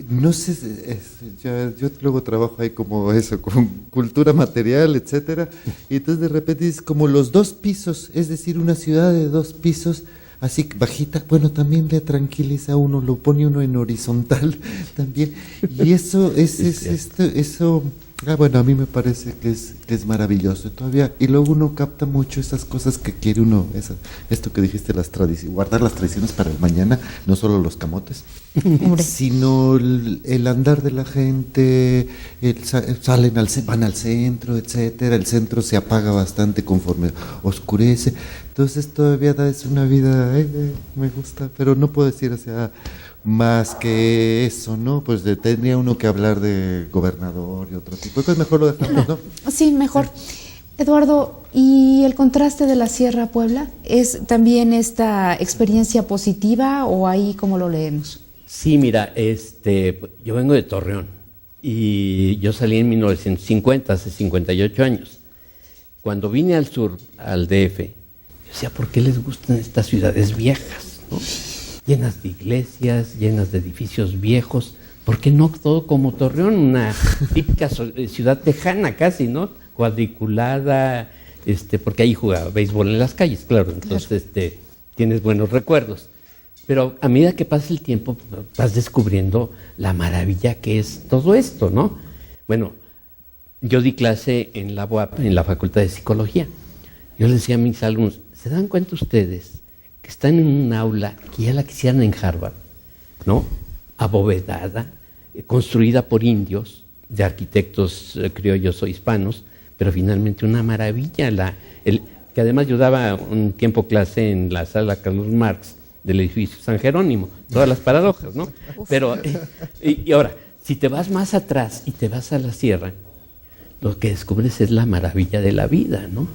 No sé, yo luego trabajo ahí como eso, con cultura material, etcétera, y entonces de repente es como los 2 pisos, es decir, una ciudad de 2 pisos, así bajita, bueno, también le tranquiliza a uno, lo pone uno en horizontal también, y eso bueno, a mí me parece que es maravilloso todavía, y luego uno capta mucho esas cosas que quiere uno, esto que dijiste, guardar las tradiciones para el mañana, no solo los camotes, sino el andar de la gente, van al centro, etcétera, el centro se apaga bastante conforme oscurece, entonces todavía es una vida, me gusta, pero no puedo decir, o sea, más que eso, ¿no? Pues tendría uno que hablar de gobernador y otro tipo de cosas, mejor lo dejamos, ¿no? Sí, mejor. Eduardo, ¿y el contraste de la Sierra a Puebla es también esta experiencia positiva o ahí cómo lo leemos? Sí, mira, yo vengo de Torreón y yo salí en 1950, hace 58 años. Cuando vine al sur, al DF, yo decía, ¿por qué les gustan estas ciudades viejas, ¿no? Llenas de iglesias, llenas de edificios viejos? ¿Por qué no todo como Torreón, una típica ciudad tejana casi, ¿no? Cuadriculada, porque ahí jugaba béisbol en las calles, claro, entonces tienes buenos recuerdos. Pero a medida que pasa el tiempo, vas descubriendo la maravilla que es todo esto, ¿no? Bueno, yo di clase en la UAP, en la Facultad de Psicología. Yo les decía a mis alumnos, ¿se dan cuenta ustedes que están en un aula que ya la quisieran en Harvard, ¿no? Abovedada, construida por indios, de arquitectos criollos o hispanos, pero finalmente una maravilla, que además yo daba un tiempo clase en la sala Carlos Marx del edificio San Jerónimo, todas las paradojas, ¿no? Pero, y ahora, si te vas más atrás y te vas a la sierra, lo que descubres es la maravilla de la vida, ¿no?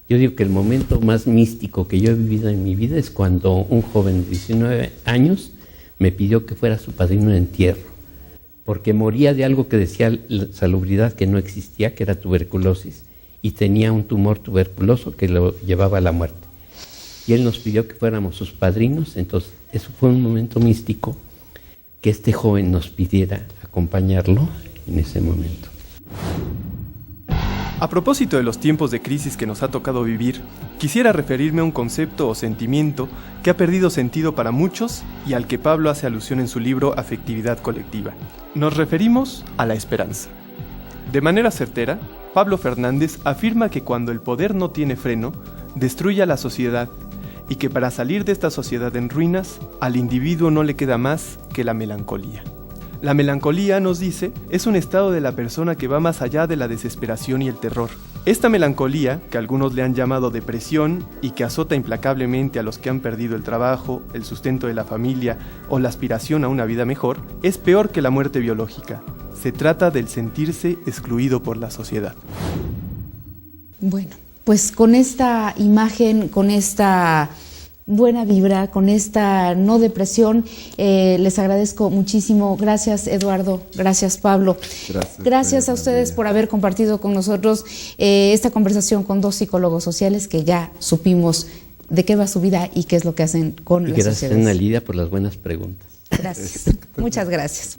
Yo digo que el momento más místico que yo he vivido en mi vida es cuando un joven de 19 años me pidió que fuera su padrino de entierro, porque moría de algo que decía la salubridad que no existía, que era tuberculosis, y tenía un tumor tuberculoso que lo llevaba a la muerte. Y él nos pidió que fuéramos sus padrinos, entonces eso fue un momento místico que este joven nos pidiera acompañarlo en ese momento. A propósito de los tiempos de crisis que nos ha tocado vivir, quisiera referirme a un concepto o sentimiento que ha perdido sentido para muchos y al que Pablo hace alusión en su libro Afectividad Colectiva. Nos referimos a la esperanza. De manera certera, Pablo Fernández afirma que cuando el poder no tiene freno, destruye a la sociedad y que para salir de esta sociedad en ruinas, al individuo no le queda más que la melancolía. La melancolía, nos dice, es un estado de la persona que va más allá de la desesperación y el terror. Esta melancolía, que algunos le han llamado depresión y que azota implacablemente a los que han perdido el trabajo, el sustento de la familia o la aspiración a una vida mejor, es peor que la muerte biológica. Se trata del sentirse excluido por la sociedad. Bueno, pues con esta imagen, con esta buena vibra, con esta no depresión, les agradezco muchísimo. Gracias, Eduardo. Gracias, Pablo. Gracias a ustedes por haber compartido con nosotros esta conversación con dos psicólogos sociales que ya supimos de qué va su vida y qué es lo que hacen con la sociedad. Gracias, Ana Lidia, por las buenas preguntas. Gracias. Muchas gracias.